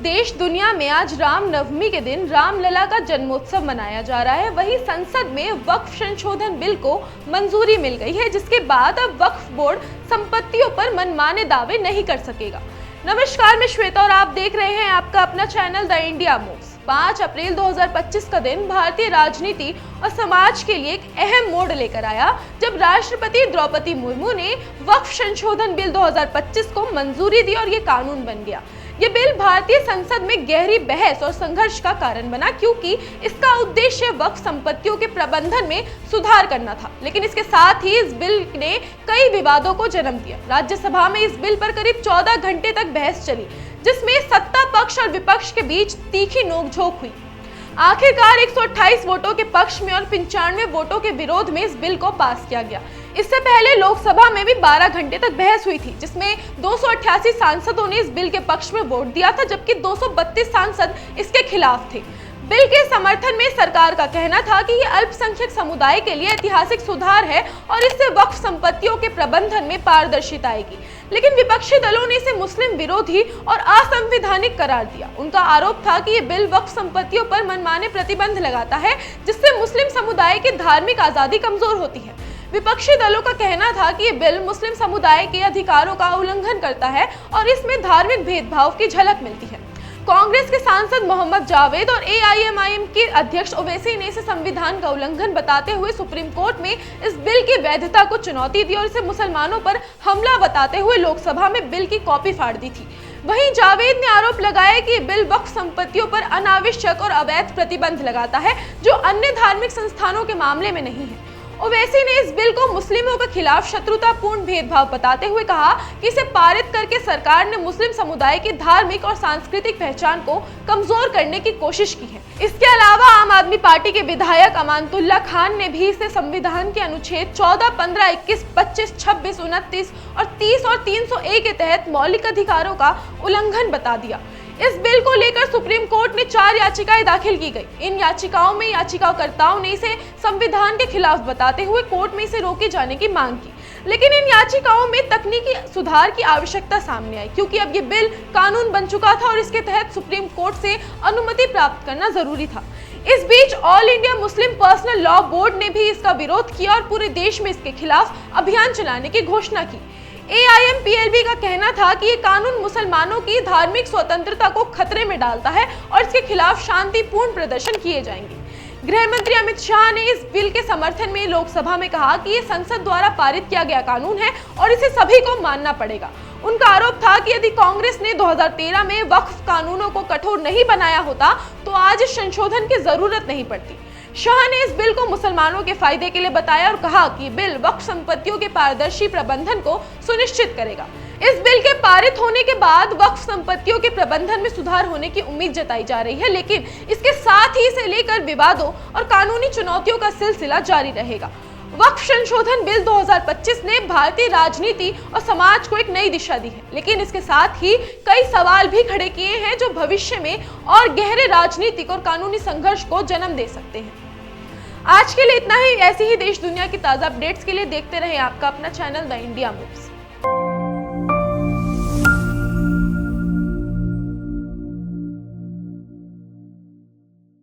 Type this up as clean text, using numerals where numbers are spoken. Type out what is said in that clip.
देश दुनिया में आज रामनवमी के दिन रामलला का जन्मोत्सव मनाया जा रहा है। वहीं संसद में वक्फ संशोधन बिल को मंजूरी मिल गई है, जिसके बाद अब वक्फ बोर्ड संपत्तियों पर मनमाने दावे नहीं कर सकेगा। नमस्कार, मैं श्वेता और आप देख रहे हैं आपका अपना चैनल द इंडिया मूव्स। 5 अप्रैल 2025 का दिन भारतीय राजनीति और समाज के लिए एक अहम मोड़ लेकर आया, जब राष्ट्रपति द्रौपदी मुर्मू ने वक्फ संशोधन बिल 2025 को मंजूरी दी और ये कानून बन गया। ये बिल भारतीय संसद में गहरी बहस और संघर्ष का कारण बना, क्योंकि इसका उद्देश्य वक्फ संपत्तियों के प्रबंधन में सुधार करना था। लेकिन इसके साथ ही इस बिल ने कई विवादों को जन्म दिया। राज्यसभा में इस बिल पर करीब 14 घंटे तक बहस चली, जिसमें सत्ता पक्ष और विपक्ष के बीच तीखी नोकझोंक हुई। आखिरकार 128 वोटों के पक्ष में और 95 वोटों के विरोध में इस बिल को पास किया गया। इससे पहले लोकसभा में भी 12 घंटे तक बहस हुई थी, जिसमें 288 सांसदों ने इस बिल के पक्ष में वोट दिया था, जबकि 232 सांसद इसके खिलाफ थे। बिल के समर्थन में सरकार का कहना था कि यह अल्पसंख्यक समुदाय के लिए ऐतिहासिक सुधार है और इससे वक्फ संपत्तियों के प्रबंधन में पारदर्शिता आएगी। लेकिन विपक्षी दलों ने इसे मुस्लिम विरोधी और असंवैधानिक करार दिया। उनका आरोप था कि यह बिल वक्फ संपत्तियों पर मनमाने प्रतिबंध लगाता है, जिससे मुस्लिम समुदाय की धार्मिक आजादी कमजोर होती है। विपक्षी दलों का कहना था कि यह बिल मुस्लिम समुदाय के अधिकारों का उल्लंघन करता है और इसमें धार्मिक भेदभाव की झलक मिलती है। कांग्रेस के सांसद मोहम्मद जावेद और एआईएमआईएम के अध्यक्ष ओवैसी ने इसे संविधान का उल्लंघन बताते हुए सुप्रीम कोर्ट में इस बिल की वैधता को चुनौती दी और इसे मुसलमानों पर हमला बताते हुए लोकसभा में बिल की कॉपी फाड़ दी थी। वहीं जावेद ने आरोप लगाया कि बिल वक्फ संपत्तियों पर अनावश्यक और अवैध प्रतिबंध लगाता है, जो अन्य धार्मिक संस्थानों के मामले में नहीं है। ओवैसी ने इस बिल को मुस्लिमों के खिलाफ शत्रुतापूर्ण भेदभाव बताते हुए कहा कि इसे पारित करके सरकार ने मुस्लिम समुदाय की धार्मिक और सांस्कृतिक पहचान को कमजोर करने की कोशिश की है। इसके अलावा आम आदमी पार्टी के विधायक अमानतुल्लाह खान ने भी इसे संविधान के अनुच्छेद 14, 15, 21, 25, 26, 29 और 30 और 300A के तहत मौलिक अधिकारों का उल्लंघन बता दिया। इस बिल को लेकर सुप्रीम कोर्ट में 4 याचिकाएं दाखिल की गई। इन याचिकाओं में याचिकाकर्ताओं ने इसे संविधान के खिलाफ बताते हुए कोर्ट में इसे रोके जाने की मांग की। लेकिन इन याचिकाओं में तकनीकी सुधार की आवश्यकता सामने आई, क्योंकि अब ये बिल कानून बन चुका था और इसके तहत सुप्रीम कोर्ट से अनुमति प्राप्त करना जरूरी था। इस बीच All India Muslim Personal Law Board ने भी इसका विरोध किया और पूरे देश में इसके खिलाफ अभियान चलाने की घोषणा की। AIMPLB का कहना था कि ये कानून मुसलमानों की धार्मिक स्वतंत्रता को खतरे में डालता है और इसके खिलाफ शांतिपूर्ण प्रदर्शन किए जाएंगे। गृह मंत्री अमित शाह ने इस बिल के समर्थन में लोकसभा में कहा कि ये संसद द्वारा पारित किया गया कानून है और इसे सभी को मानना पड़ेगा। उनका आरोप था कि यदि कांग्रेस ने 2013 में वक्फ कानूनों को कठोर नहीं बनाया होता तो आज इस संशोधन की जरूरत नहीं पड़ती। शाह ने इस बिल को मुसलमानों के फायदे के लिए बताया और कहा कि बिल वक्फ संपत्तियों के पारदर्शी प्रबंधन को सुनिश्चित करेगा। इस बिल के पारित होने के बाद वक्फ संपत्तियों के प्रबंधन में सुधार होने की उम्मीद जताई जा रही है, लेकिन इसके साथ ही इसे लेकर विवादों और कानूनी चुनौतियों का सिलसिला जारी रहेगा। वक्फ संशोधन बिल 2025 ने भारतीय राजनीति और समाज को एक नई दिशा दी है, लेकिन इसके साथ ही कई सवाल भी खड़े किए हैं, जो भविष्य में और गहरे राजनीतिक और कानूनी संघर्ष को जन्म दे सकते हैं। आज के लिए इतना ही। ऐसी ही देश दुनिया की ताजा अपडेट्स के लिए देखते रहें आपका अपना चैनल द इंडिया मूव्स।